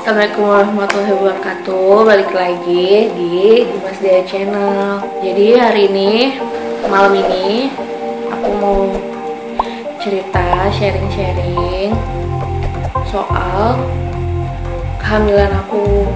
Assalamualaikum warahmatullahi wabarakatuh. Balik lagi di Dimas Dea Channel. Jadi hari ini, malam ini aku mau cerita, sharing-sharing soal kehamilan aku.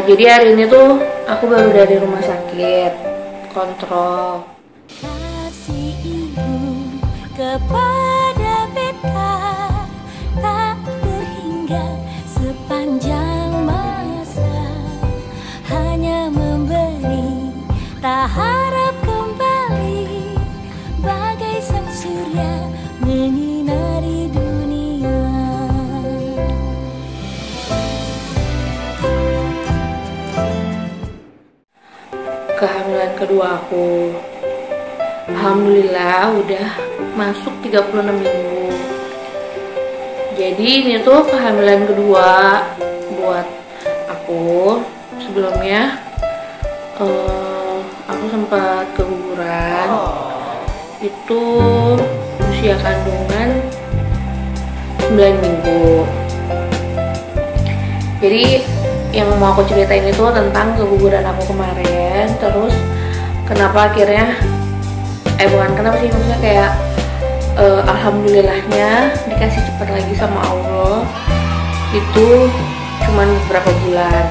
Jadi hari ini tuh aku baru dari rumah sakit, kontrol. Kasih ibu kepada beta tak terhingga sepanjang masa, hanya memberi tak harap kembali, bagai sang surya menyinari dunia. Kehamilan kedua aku, alhamdulillah udah masuk 36 minggu. Jadi ini tuh kehamilan kedua buat aku. Sebelumnya aku sempat keguguran, itu usia kandungan 9 minggu. Jadi yang mau aku ceritain itu tentang keguguran aku kemarin, terus kenapa akhirnya bukan kenapa sih, maksudnya kayak alhamdulillahnya dikasih cepat lagi sama Allah, itu cuman beberapa bulan.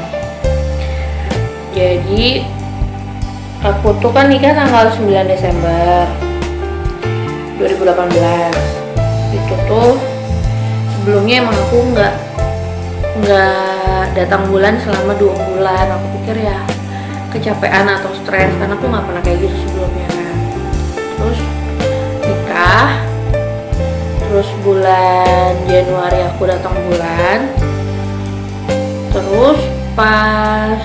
Jadi aku tuh kan nikah tanggal 9 Desember 2018. Itu tuh sebelumnya emang aku nggak datang bulan selama 2 bulan. Aku pikir ya kecapean atau stres, karena aku nggak pernah kayak gitu sebelumnya kan. Terus nikah, terus bulan Januari aku datang bulan, terus pas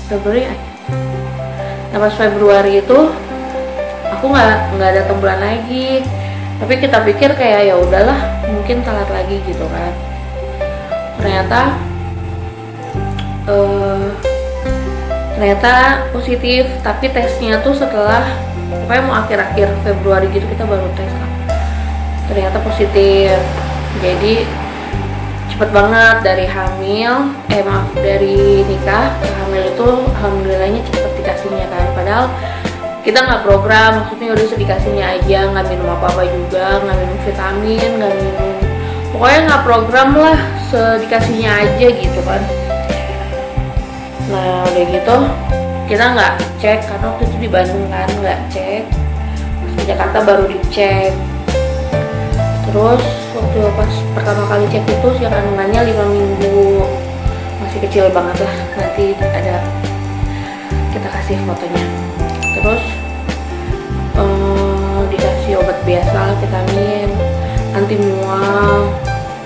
Februari, pas Februari itu aku nggak datang bulan lagi. Tapi kita pikir kayak ya udahlah, mungkin telat lagi gitu kan. Ternyata positif, tapi tesnya tuh setelah pokoknya mau akhir-akhir Februari gitu kita baru tes kan. Ternyata positif. Jadi cepet banget dari dari nikah ke hamil itu alhamdulillahnya cepet dikasihnya kan. Padahal kita nggak program, maksudnya udah sedikasihnya aja, nggak minum apa-apa juga, nggak minum vitamin, nggak minum, pokoknya nggak program lah, sedikasihnya aja gitu kan. Nah udah gitu kita nggak cek, karena waktu itu di Bandung kan nggak cek, di Jakarta baru dicek. Terus waktu pas pertama kali cek itu usia kandungannya 5 minggu, masih kecil banget lah, nanti ada kita kasih fotonya. Terus dikasih obat biasa, vitamin, anti mual,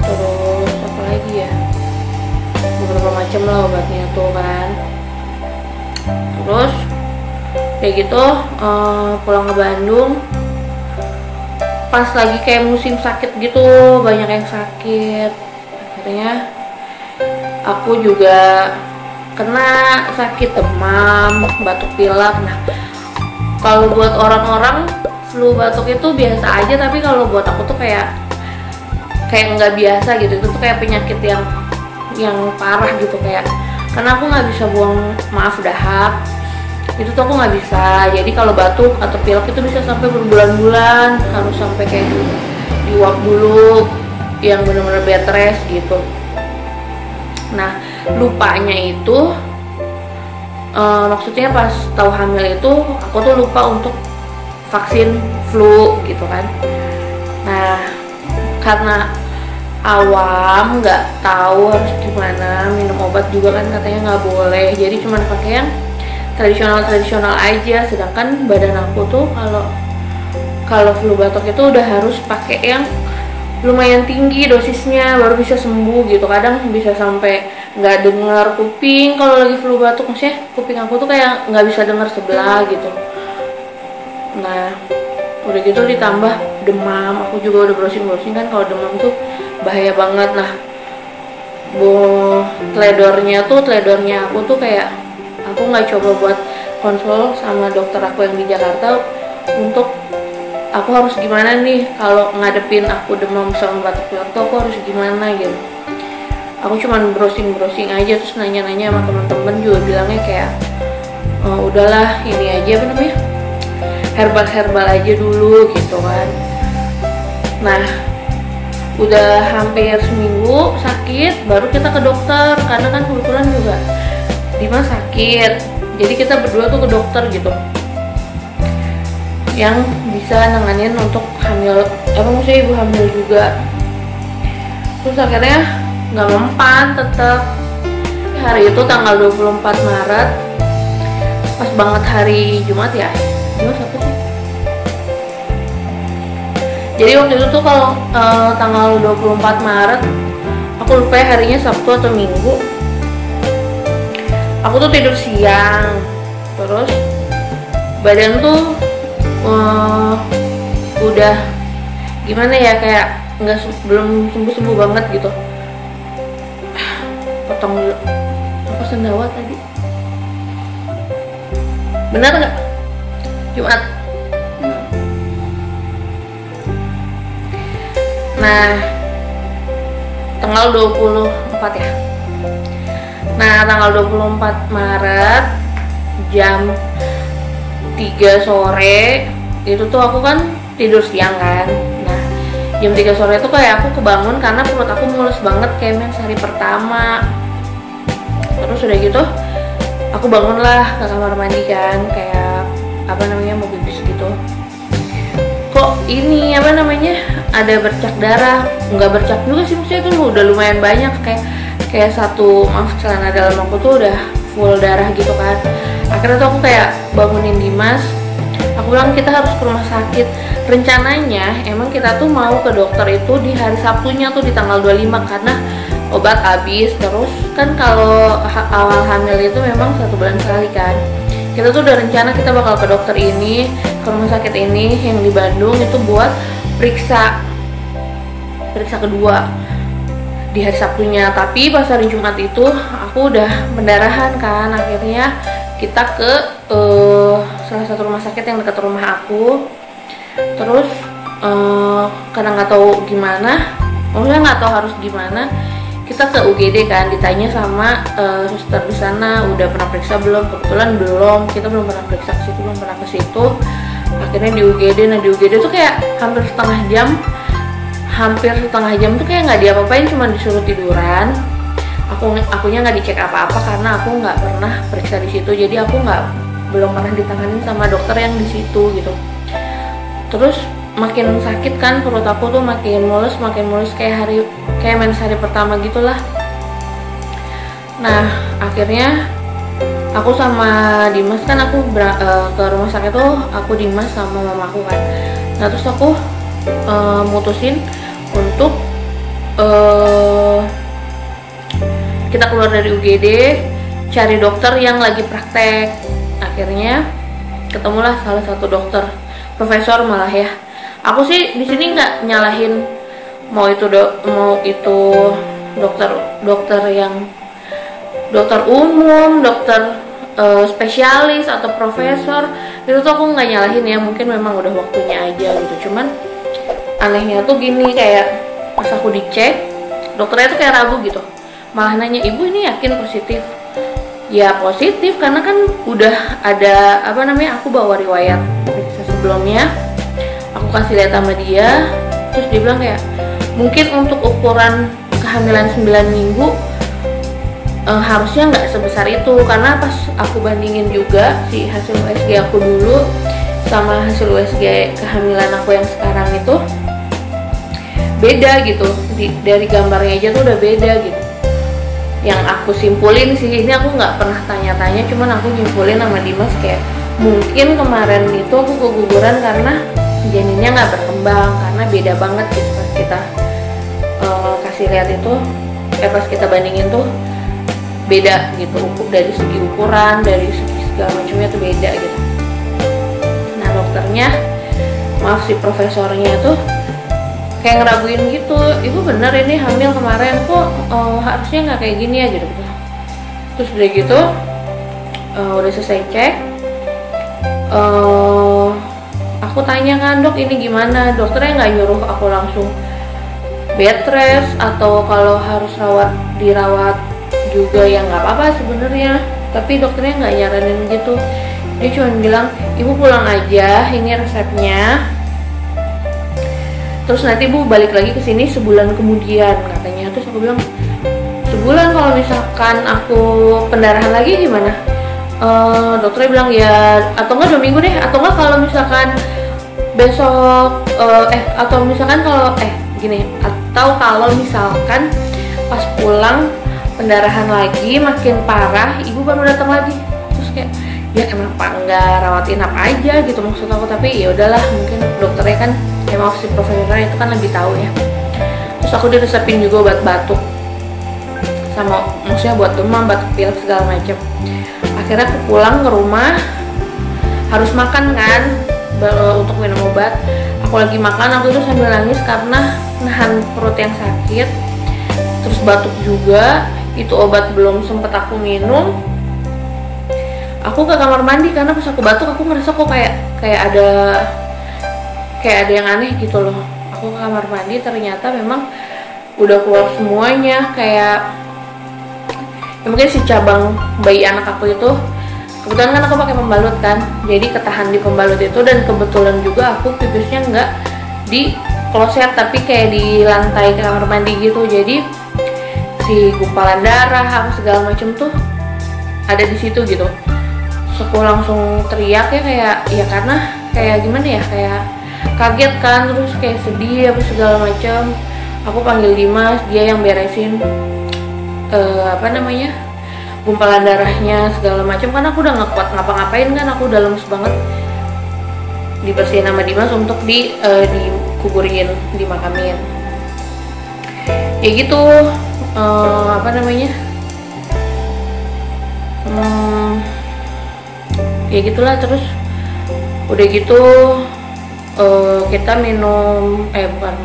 terus apa lagi ya, beberapa macam lah obatnya tuh kan. Terus kayak gitu pulang ke Bandung, pas lagi kayak musim sakit gitu, banyak yang sakit, akhirnya aku juga kena sakit, demam, batuk pilek. Nah kalau buat orang-orang flu batuk itu biasa aja, tapi kalau buat aku tuh kayak nggak biasa gitu. Itu tuh kayak penyakit yang parah gitu, kayak karena aku nggak bisa buang dahak, itu tuh aku nggak bisa. Jadi kalau batuk atau pilek itu bisa sampai berbulan-bulan, harus sampai kayak diuap dulu yang benar-benar bed rest gitu. Nah lupanya itu maksudnya pas tahu hamil itu aku tuh lupa untuk vaksin flu gitu kan. Nah karena awam, nggak tahu harus gimana, minum obat juga kan katanya nggak boleh, jadi cuma pakai yang tradisional aja. Sedangkan badan aku tuh kalau flu batuk itu udah harus pakai yang lumayan tinggi dosisnya baru bisa sembuh gitu. Kadang bisa sampai nggak dengar kuping kalau lagi flu batuk, maksudnya kuping aku tuh kayak nggak bisa dengar sebelah gitu. Nah udah gitu ditambah demam, aku juga udah browsing kan kalau demam tuh bahaya banget. Nah teledornya aku tuh kayak aku nggak coba buat konsul sama dokter aku yang di Jakarta untuk aku harus gimana nih kalau ngadepin aku demam sama batuk-batuk tuh aku harus gimana gitu. Aku cuman browsing aja, terus nanya-nanya sama temen-temen juga bilangnya kayak udahlah ini aja apa namanya herbal aja dulu gitu kan. Nah udah hampir seminggu sakit baru kita ke dokter, karena kan kebetulan juga Dimas sakit, jadi kita berdua tuh ke dokter gitu yang bisa nanganin untuk hamil, maksudnya ibu hamil juga. Terus akhirnya nggak mempan, tetap hari itu tanggal 24 Maret pas banget hari Jumat ya, Jumat apa sih? Jadi waktu itu tuh kalau tanggal 24 Maret aku lupa ya harinya Sabtu atau Minggu, aku tuh tidur siang, terus badan tuh udah gimana ya, kayak belum sembuh banget gitu. Potong dulu, apa sendawa tadi? Benar nggak? Jumat. Nah tanggal 24 ya. Nah tanggal 24 Maret jam 3 sore itu tuh aku kan tidur siang kan. Nah jam 3 sore itu kayak aku kebangun karena perut aku mulus banget kayak mens hari pertama. Terus udah gitu aku bangunlah ke kamar mandi kan, kayak apa namanya mau pipis gitu. Kok ini apa namanya ada bercak darah? Nggak bercak juga sih, maksudnya itu udah lumayan banyak, kayak satu celana dalam aku tuh udah full darah gitu kan. Akhirnya tuh aku kayak bangunin Dimas, aku bilang kita harus ke rumah sakit. Rencananya emang kita tuh mau ke dokter itu di hari Sabtunya tuh di tanggal 25 karena obat habis. Terus kan kalau awal hamil itu memang 1 bulan sekali kan. Kita tuh udah rencana kita bakal ke dokter ini, ke rumah sakit ini yang di Bandung itu buat periksa kedua di hari Sabtunya. Tapi pas hari Jumat itu aku udah pendarahan kan. Akhirnya kita ke salah satu rumah sakit yang dekat rumah aku. Terus karena nggak tahu gimana, maksudnya nggak tahu harus gimana, kita ke UGD kan, ditanya sama suster di sana udah pernah periksa belum. Kebetulan belum, kita belum pernah periksa ke situ, belum pernah ke situ. Akhirnya di UGD. Nah di UGD tuh kayak hampir setengah jam tuh kayak nggak diapa-apain, cuma disuruh tiduran. Akunya nggak dicek apa-apa karena aku nggak pernah periksa di situ, jadi aku belum pernah ditanganin sama dokter yang di situ gitu. Terus makin sakit kan perut aku tuh, makin mulus kayak mens hari pertama gitulah. Nah akhirnya aku sama Dimas kan, aku ke rumah sakit tuh aku Dimas sama mamaku kan. Nah terus aku mutusin untuk kita keluar dari UGD cari dokter yang lagi praktek. Akhirnya ketemulah salah satu dokter, profesor malah ya. Aku sih di sini nggak nyalahin mau itu dokter yang dokter umum, dokter spesialis atau profesor, itu tuh aku nggak nyalahin ya, mungkin memang udah waktunya aja gitu. Cuman anehnya tuh gini, kayak pas aku dicek dokternya tuh kayak ragu gitu, malah nanya, ibu ini yakin positif? Ya positif karena kan udah ada aku bawa riwayat periksa sebelumnya, aku kasih lihat sama dia. Terus dia bilang kayak mungkin untuk ukuran kehamilan 9 minggu harusnya nggak sebesar itu, karena pas aku bandingin juga si hasil USG aku dulu sama hasil USG kehamilan aku yang sekarang itu beda gitu. Dari gambarnya aja tuh udah beda gitu. Yang aku simpulin sih, ini aku nggak pernah tanya-tanya, cuman aku nyimpulin sama Dimas kayak mungkin kemarin itu aku keguguran karena janinnya nggak berkembang, karena beda banget gitu pas kita kasih lihat itu, pas kita bandingin tuh beda gitu, dari segi ukuran, dari segi segala macamnya tuh beda gitu. Nah dokternya, maaf si profesornya tuh kayak ngeraguin gitu, ibu bener ini hamil kemarin kok, harusnya nggak kayak gini ya gitu. Terus udah gitu udah selesai cek, aku tanya kan, dok ini gimana? Dokternya nggak nyuruh aku langsung bed rest atau kalau harus dirawat juga ya nggak apa-apa sebenarnya, tapi dokternya nggak nyaranin gitu. Dia cuma bilang ibu pulang aja, ini resepnya, terus nanti ibu balik lagi ke sini sebulan kemudian katanya. Terus aku bilang sebulan, kalau misalkan aku pendarahan lagi gimana? Dokternya bilang ya atau enggak 2 minggu deh, atau enggak kalau misalkan besok atau misalkan kalau gini, atau kalau misalkan pas pulang pendarahan lagi makin parah ibu baru datang lagi. Terus kayak ya kenapa enggak rawat inap aja gitu maksud aku, tapi ya udahlah, mungkin dokternya kan ya maaf si profesornya itu kan lebih tahu ya. Terus aku diresepin juga obat batuk sama maksudnya buat demam, batuk pilek segala macam. Akhirnya aku pulang ke rumah, harus makan kan untuk minum obat. Aku lagi makan, aku itu sambil nangis karena nahan perut yang sakit, terus batuk juga. Itu obat belum sempet aku minum, aku ke kamar mandi karena pas aku batuk aku ngerasa kok kayak ada yang aneh gitu loh. Aku ke kamar mandi, ternyata memang udah keluar semuanya, kayak ya mungkin si cabang bayi anak aku itu, kebetulan kan aku pakai pembalut kan, jadi ketahan di pembalut itu. Dan kebetulan juga aku pipisnya nggak di kloset tapi kayak di lantai kamar mandi gitu, jadi si gumpalan darah apa segala macam tuh ada di situ gitu. Terus aku langsung teriak ya, kayak ya karena kayak gimana ya, kayak kaget kan, terus kayak sedih apa segala macam. Aku panggil Dimas, dia yang beresin gumpalan darahnya segala macam, karena aku udah nggak kuat ngapa-ngapain kan, aku udah lemes banget. Dibersihin sama Dimas untuk dikuburin, dimakamin ya gitu. Ya gitulah. Terus udah gitu kita minum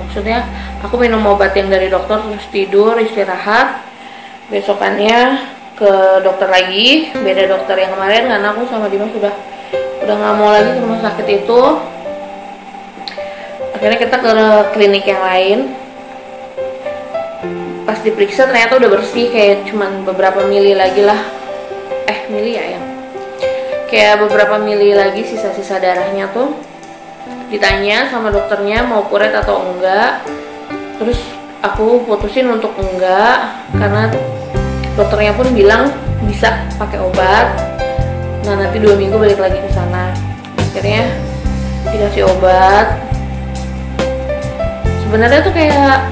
maksudnya aku minum obat yang dari dokter, terus tidur istirahat. Besokannya ke dokter lagi, beda dokter yang kemarin karena aku sama Dimas udah nggak mau lagi ke rumah sakit itu. Akhirnya kita ke klinik yang lain. Pas diperiksa ternyata udah bersih, kayak cuman beberapa mili lagi lah, mili ya, kayak beberapa mili lagi sisa-sisa darahnya tuh. Ditanya sama dokternya mau kuret atau enggak, terus aku putusin untuk enggak karena dokternya pun bilang bisa pakai obat. Nah nanti 2 minggu balik lagi ke sana. Akhirnya dikasih obat. Sebenarnya tuh kayak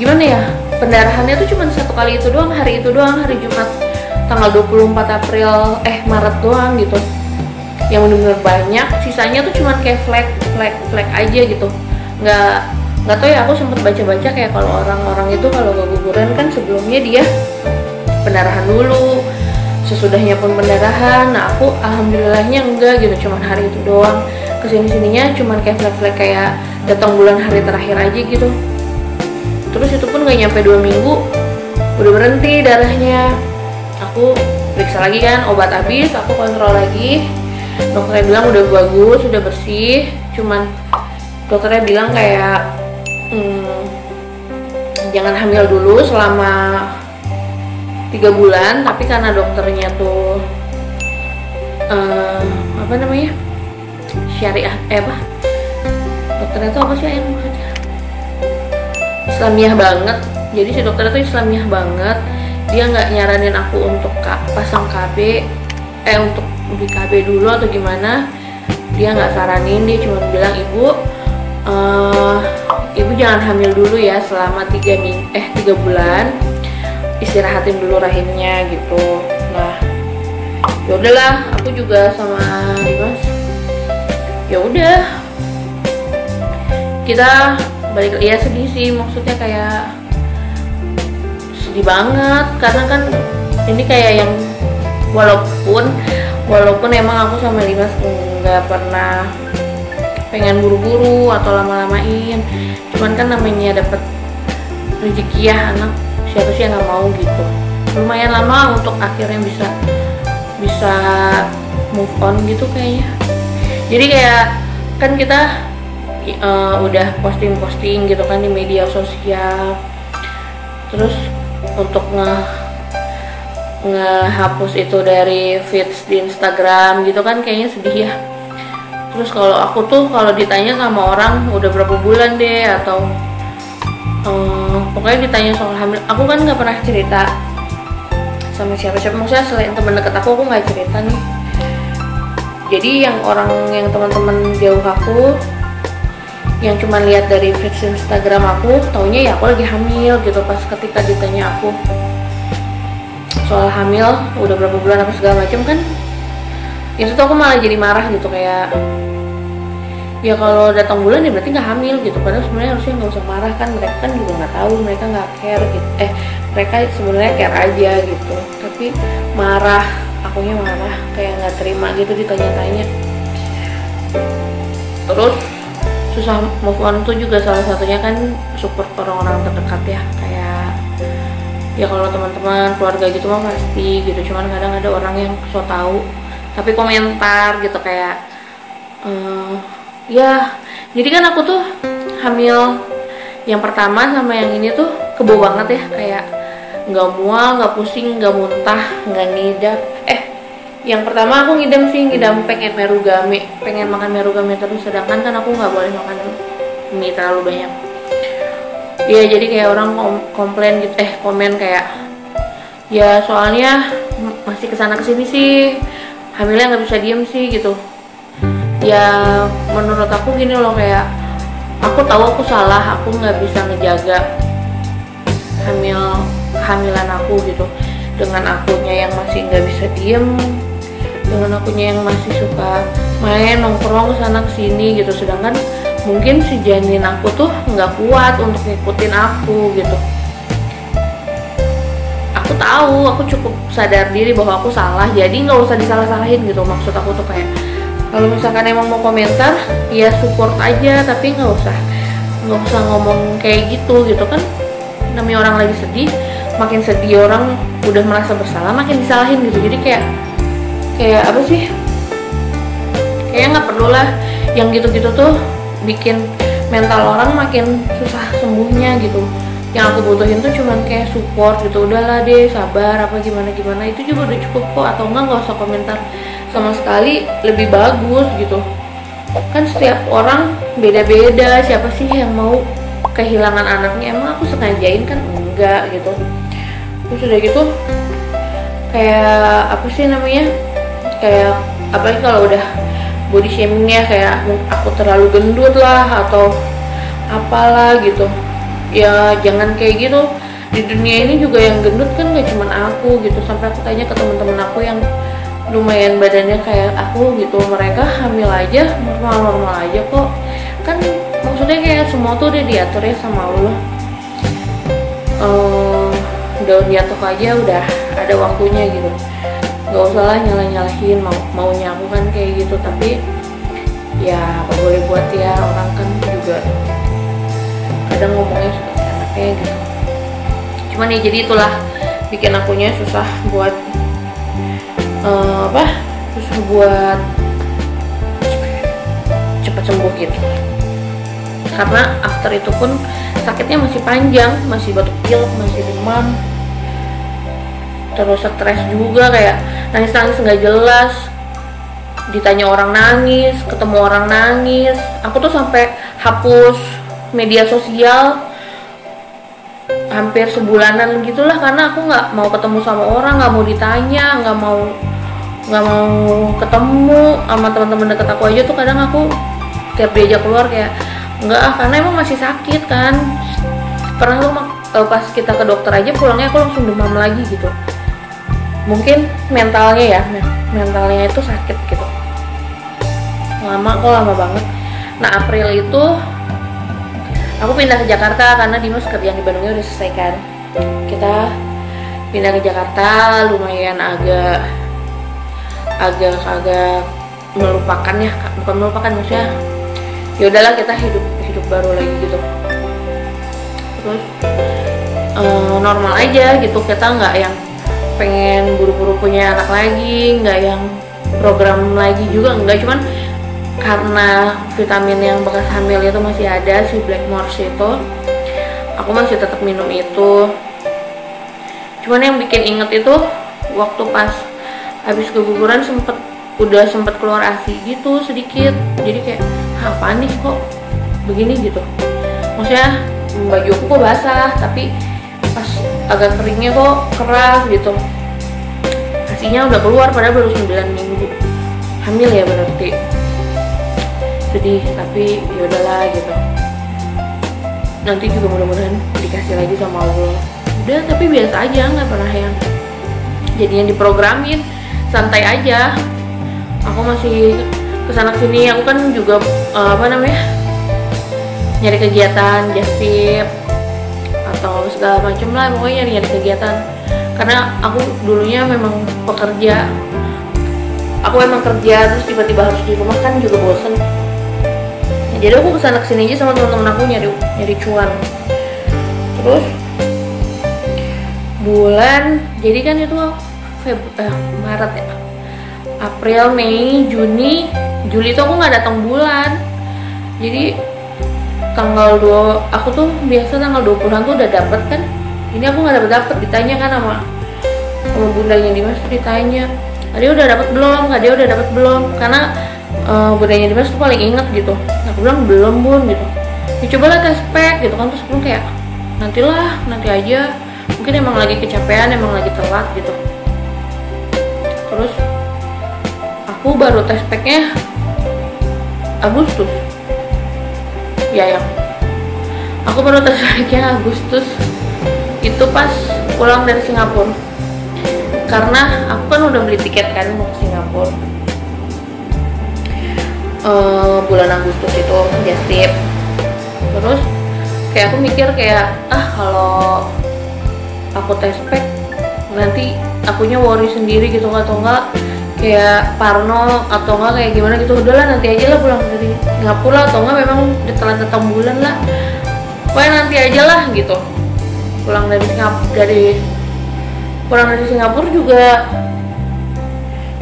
gimana ya, pendarahannya tuh cuma 1 kali itu doang, hari itu doang, hari Jumat tanggal 24 Maret doang gitu, yang bener-bener banyak. Sisanya tuh cuma kayak flek aja gitu. Nggak tahu ya, aku sempet baca-baca kayak kalau orang-orang itu kalau keguguran kan sebelumnya dia pendarahan dulu, sesudahnya pun pendarahan. Nah aku alhamdulillahnya enggak gitu, cuman hari itu doang. Kesini-sininya cuman kayak flek-flek kayak datang bulan hari terakhir aja gitu. Terus itu pun nggak nyampe 2 minggu udah berhenti darahnya. Aku periksa lagi kan, obat habis, aku kontrol lagi. Dokternya bilang udah bagus, udah bersih. Cuman dokternya bilang kayak jangan hamil dulu selama 3 bulan. Tapi karena dokternya tuh syariah dokternya tuh apa sih yang maksudnya Islamiah banget. Jadi si dokternya tuh Islamiah banget. Dia nggak nyaranin aku untuk pasang KB untuk di KB dulu atau gimana. Dia nggak saranin, dia cuma bilang ibu jangan hamil dulu ya selama 3 bulan, istirahatin dulu rahimnya gitu. Nah ya udahlah, aku juga sama Dimas ya udah kita balik. Ya sedih sih, maksudnya kayak sedih banget karena kan ini kayak yang walaupun emang aku sama Dimas nggak pernah pengen buru-buru atau lama-lamain, cuman kan namanya dapet rezeki ya anak, siapa sih yang nggak mau gitu. Lumayan lama untuk akhirnya bisa move on gitu kayaknya. Jadi kayak kan kita udah posting gitu kan di media sosial, terus untuk ngehapus itu dari feeds di Instagram gitu kan kayaknya sedih ya. Terus kalau aku tuh kalau ditanya sama orang udah berapa bulan deh atau pokoknya ditanya soal hamil, aku kan nggak pernah cerita sama siapa-siapa, maksudnya selain temen deket aku nggak cerita nih. Jadi yang teman-teman jauh aku yang cuma lihat dari feeds Instagram aku, taunya ya aku lagi hamil gitu. Pas ketika ditanya aku soal hamil udah berapa bulan apa segala macam kan, itu tuh aku malah jadi marah gitu, kayak ya kalau datang bulan ya berarti nggak hamil gitu. Padahal sebenarnya harusnya nggak usah marah kan, mereka kan juga nggak tahu, mereka nggak care gitu. Mereka sebenarnya care aja gitu, tapi marah, akunya marah kayak nggak terima gitu ditanya-tanya. Terus susah move on tuh juga salah satunya kan support orang-orang terdekat ya, kayak ya kalau teman-teman keluarga gitu mah pasti gitu, cuman kadang ada orang yang so tahu tapi komentar gitu kayak ya jadi kan aku tuh hamil yang pertama sama yang ini tuh kebo banget ya, kayak nggak mual, nggak pusing, nggak muntah, nggak ngidam. Yang pertama aku ngidam pengen merugame, pengen makan merugame terus, sedangkan kan aku nggak boleh makan mie terlalu banyak. Iya, jadi kayak orang komplain gitu, komen kayak ya soalnya masih kesana kesini sih, hamilnya nggak bisa diem sih gitu. Ya menurut aku gini loh, kayak aku tahu aku salah, aku nggak bisa ngejaga hamilan aku gitu, dengan akunya yang masih nggak bisa diem, dengan akunya yang masih suka main nongkrong sana kesini gitu, sedangkan mungkin si janin aku tuh nggak kuat untuk ngikutin aku gitu. Aku tahu, aku cukup sadar diri bahwa aku salah, jadi nggak usah disalah-salahin gitu. Maksud aku tuh kayak kalau misalkan emang mau komentar ya support aja, tapi nggak usah ngomong kayak gitu kan. Namanya orang lagi sedih, makin sedih orang udah merasa bersalah makin disalahin gitu. Jadi kayak apa sih, kayaknya nggak perlu lah yang gitu-gitu tuh bikin mental orang makin susah sembuhnya gitu. Yang aku butuhin tuh cuman kayak support gitu, udahlah deh sabar apa gimana itu juga udah cukup kok. Atau nggak usah komentar sama sekali, lebih bagus gitu kan. Setiap orang beda-beda, siapa sih yang mau kehilangan anaknya? Emang aku sengajain kan? Enggak gitu. Terus udah gitu kayak apa sih namanya, kayak apalagi kalau udah body shamingnya kayak aku terlalu gendut lah atau apalah gitu. Ya jangan kayak gitu. Di dunia ini juga yang gendut kan gak cuman aku gitu. Sampai aku tanya ke teman-teman aku yang lumayan badannya kayak aku gitu, mereka hamil aja normal aja kok. Kan maksudnya kayak semua tuh udah diatur ya sama Allah. Daun jatuh aja udah ada waktunya gitu. Gak usah lah nyalahin maunya aku kan kayak gitu. Tapi ya apa boleh buat ya, orang kan juga kadang ngomongnya suka seenaknya gitu. Cuman ya jadi itulah bikin akunya susah buat susah buat cepat sembuh gitu. Karena after itu pun sakitnya masih panjang, masih batuk pilek, masih demam, terus stres juga, kayak nangis nggak jelas, ditanya orang nangis, ketemu orang nangis. Aku tuh sampai hapus media sosial hampir sebulanan gitulah, karena aku nggak mau ketemu sama orang, nggak mau ditanya, nggak mau ketemu sama teman-teman dekat aku aja tuh. Kadang aku tiap diajak keluar kayak enggak, karena emang masih sakit kan. Pernah tuh pas kita ke dokter aja pulangnya aku langsung demam lagi gitu. Mungkin mentalnya itu sakit gitu. Lama banget. Nah April itu aku pindah ke Jakarta karena Dimas kerjaan di Bandungnya udah selesai kan. Kita pindah ke Jakarta lumayan agak melupakan ya, bukan melupakan, maksudnya ya udahlah kita hidup baru lagi gitu. Terus normal aja gitu, kita nggak yang pengen buru-buru punya anak lagi, nggak yang program lagi juga, nggak. Cuman karena vitamin yang bekas hamil itu masih ada, si Blackmores itu aku masih tetap minum itu. Cuman yang bikin inget itu waktu pas habis keguguran udah sempet keluar ASI gitu sedikit, jadi kayak apa nih kok begini gitu. Maksudnya baju aku kok basah, tapi pas agak keringnya kok keras gitu. ASInya udah keluar padahal baru 9 minggu hamil ya, berarti sedih, tapi ya udahlah gitu. Nanti juga mudah-mudahan dikasih lagi sama Allah. Udah, tapi biasa aja, nggak pernah yang jadinya diprogramin, santai aja. Aku masih kesana sini, aku kan juga nyari kegiatan just tip atau segala macem lah, pokoknya nyari kegiatan. Karena aku dulunya memang pekerja, aku emang kerja terus tiba-tiba harus di rumah kan juga bosen. Jadi aku kesana kesini aja sama teman-teman aku nyari cuan. Terus bulan, jadi kan itu Maret ya, April, Mei, Juni, Juli tuh aku nggak datang bulan. Jadi tanggal 2, aku tuh biasa tanggal 20-an tuh udah dapet kan. Ini aku nggak dapet, ditanya kan sama bundanya Dimas, ditanya, dia udah dapet belum? Kak dia udah dapet belum? Karena bundanya Dimas tuh paling inget gitu. Aku bilang belum bun gitu. Dicobalah tes pack gitu kan, terus aku kayak nanti aja. Mungkin emang lagi kecapean, emang lagi telat gitu. Terus aku baru tes packnya Agustus. Ya aku baru tes packnya Agustus. Itu pas pulang dari Singapura. Karena aku kan udah beli tiket kan mau ke Singapura. Bulan Agustus itu just tip. Terus kayak aku mikir kayak kalau aku tes pack nanti akunya worry sendiri gitu, atau enggak kayak parno, atau enggak kayak gimana gitu. Udahlah nanti aja lah pulang dari Singapura, atau enggak memang telat datang bulan lah, pokoknya nanti aja lah gitu. Pulang dari Singapura juga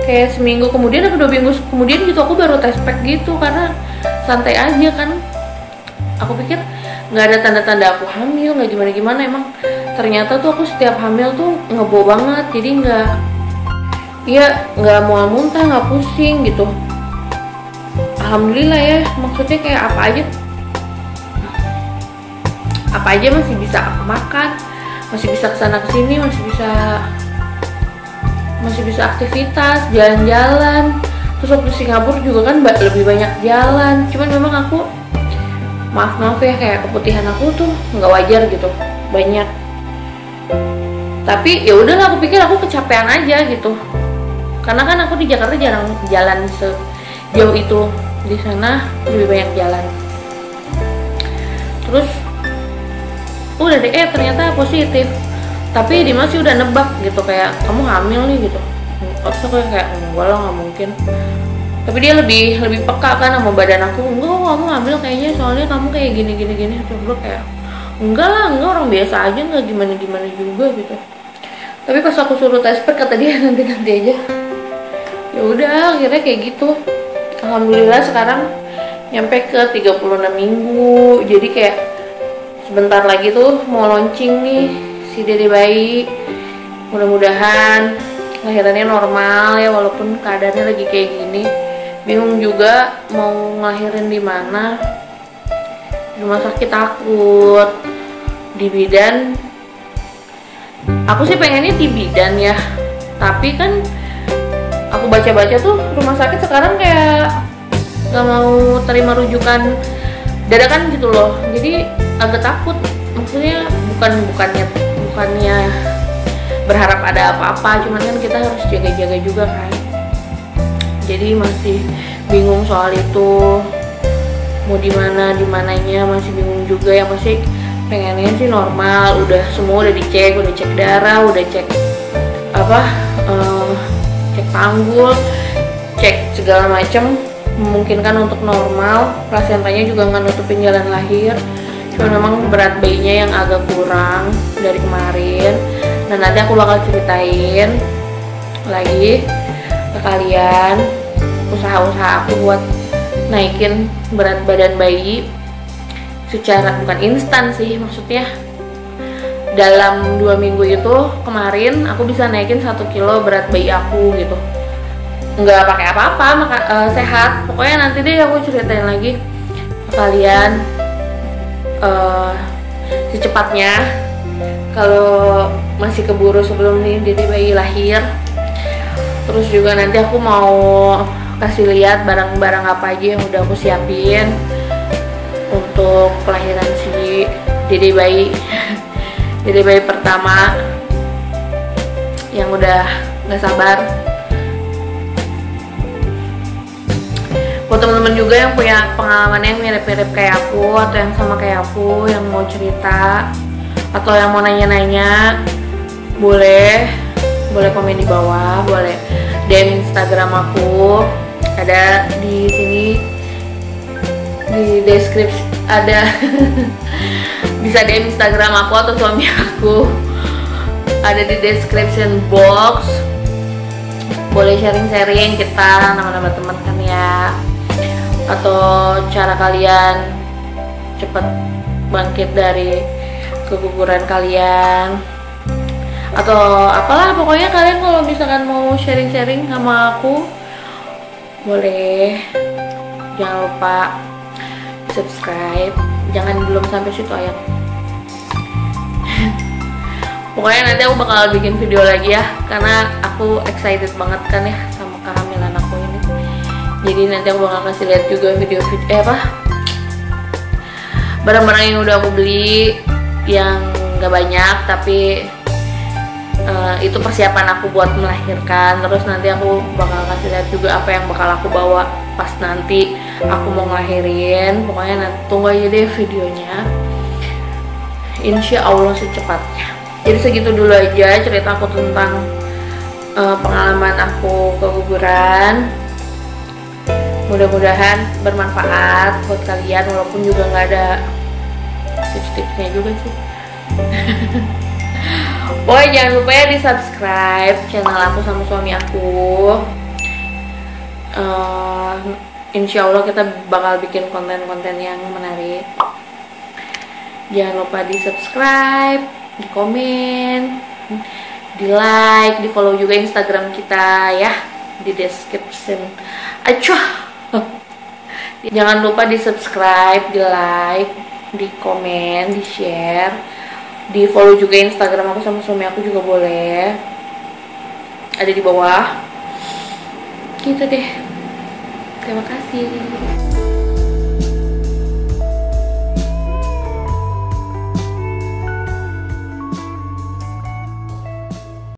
kayak seminggu kemudian atau 2 minggu kemudian gitu aku baru tes pack gitu, karena santai aja kan. Aku pikir nggak ada tanda-tanda aku hamil, nggak gimana-gimana. Emang ternyata tuh aku setiap hamil tuh ngebo banget, jadi nggak mual muntah, nggak pusing gitu. Alhamdulillah ya, maksudnya kayak apa aja masih bisa aku makan, masih bisa kesana kesini, masih bisa aktivitas, jalan-jalan. Terus waktu Singapura juga kan lebih banyak jalan, cuman memang aku maaf ya, kayak keputihan aku tuh nggak wajar gitu, banyak. Tapi ya udahlah, aku pikir aku kecapean aja gitu, karena kan aku di Jakarta jarang jalan sejauh itu, di sana lebih banyak jalan. Terus udah deh ternyata positif, tapi Dimas sih udah nebak gitu kayak kamu hamil nih gitu. Terus aku kayak enggak lah, nggak mungkin. Tapi dia lebih peka kan sama badan aku. Enggak, kamu hamil kayaknya, soalnya kamu kayak gini. Terus gue kayak enggak orang biasa aja, nggak gimana juga gitu. Tapi pas aku suruh tes pack kata dia nanti aja. Ya udah akhirnya kayak gitu. Alhamdulillah sekarang nyampe ke 36 minggu. Jadi kayak sebentar lagi tuh mau launching nih si dede bayi. Mudah-mudahan lahirannya normal ya, walaupun keadaannya lagi kayak gini. Bingung juga mau ngelahirin di mana. Di rumah sakit takut, di bidan. Aku sih pengennya di bidan ya, tapi kan aku baca-baca tuh rumah sakit sekarang kayak gak mau terima rujukan dadakan gitu loh. Jadi agak takut, maksudnya bukannya berharap ada apa-apa, cuman kan kita harus jaga-jaga juga kan. Jadi masih bingung soal itu, mau dimananya masih bingung juga. Yang pasti pengennya sih normal, udah semua udah cek darah, udah cek cek panggul, cek segala macem, memungkinkan untuk normal. Plasentanya juga nggak nutupin jalan lahir, cuma memang berat bayinya yang agak kurang dari kemarin. Dan nanti aku bakal ceritain lagi ke kalian usaha-usaha aku buat naikin berat badan bayi secara bukan instan sih, maksudnya dalam 2 minggu itu kemarin aku bisa naikin 1 kilo berat bayi aku gitu, nggak pakai apa-apa, sehat. Pokoknya nanti deh aku ceritain lagi ke kalian secepatnya, kalau masih keburu sebelum nih dede bayi lahir. Terus juga nanti aku mau kasih lihat barang-barang apa aja yang udah aku siapin untuk kelahiran si dede bayi dede bayi pertama yang udah nggak sabar. Buat teman-teman juga yang punya pengalaman yang mirip-mirip kayak aku atau yang sama kayak aku, yang mau cerita atau yang mau nanya-nanya, boleh komen di bawah, boleh DM Instagram aku, ada di sini di deskripsi ada. Bisa DM Instagram aku atau suami aku, ada di description box. Boleh sharing-sharing kita nama-nama teman kan ya, atau cara kalian cepat bangkit dari keguguran kalian, atau apalah pokoknya kalian kalau misalkan mau sharing-sharing sama aku, boleh. Jangan lupa subscribe, jangan belum sampai situ ayam. Pokoknya nanti aku bakal bikin video lagi ya, karena aku excited banget kan ya sama kehamilan aku ini. Jadi nanti aku bakal kasih lihat juga video-video barang-barang yang udah aku beli, yang gak banyak tapi itu persiapan aku buat melahirkan. Terus nanti aku bakal kasih lihat juga apa yang bakal aku bawa pas nanti aku mau ngelahirin. Pokoknya nanti tunggu aja deh videonya, insya Allah secepatnya. Jadi segitu dulu aja cerita aku tentang pengalaman aku keguguran. Mudah-mudahan bermanfaat buat kalian, walaupun juga nggak ada tips-tipsnya juga sih. Pokoknya jangan lupa ya di subscribe channel aku sama suami aku. Insya Allah kita bakal bikin konten-konten yang menarik. Jangan lupa di subscribe, di komen, di like, di follow juga Instagram kita ya, di description. Acuh. Jangan lupa di subscribe, di like, di komen, di share, di follow juga Instagram aku sama suami aku juga boleh, ada di bawah gitu deh. Terima kasih.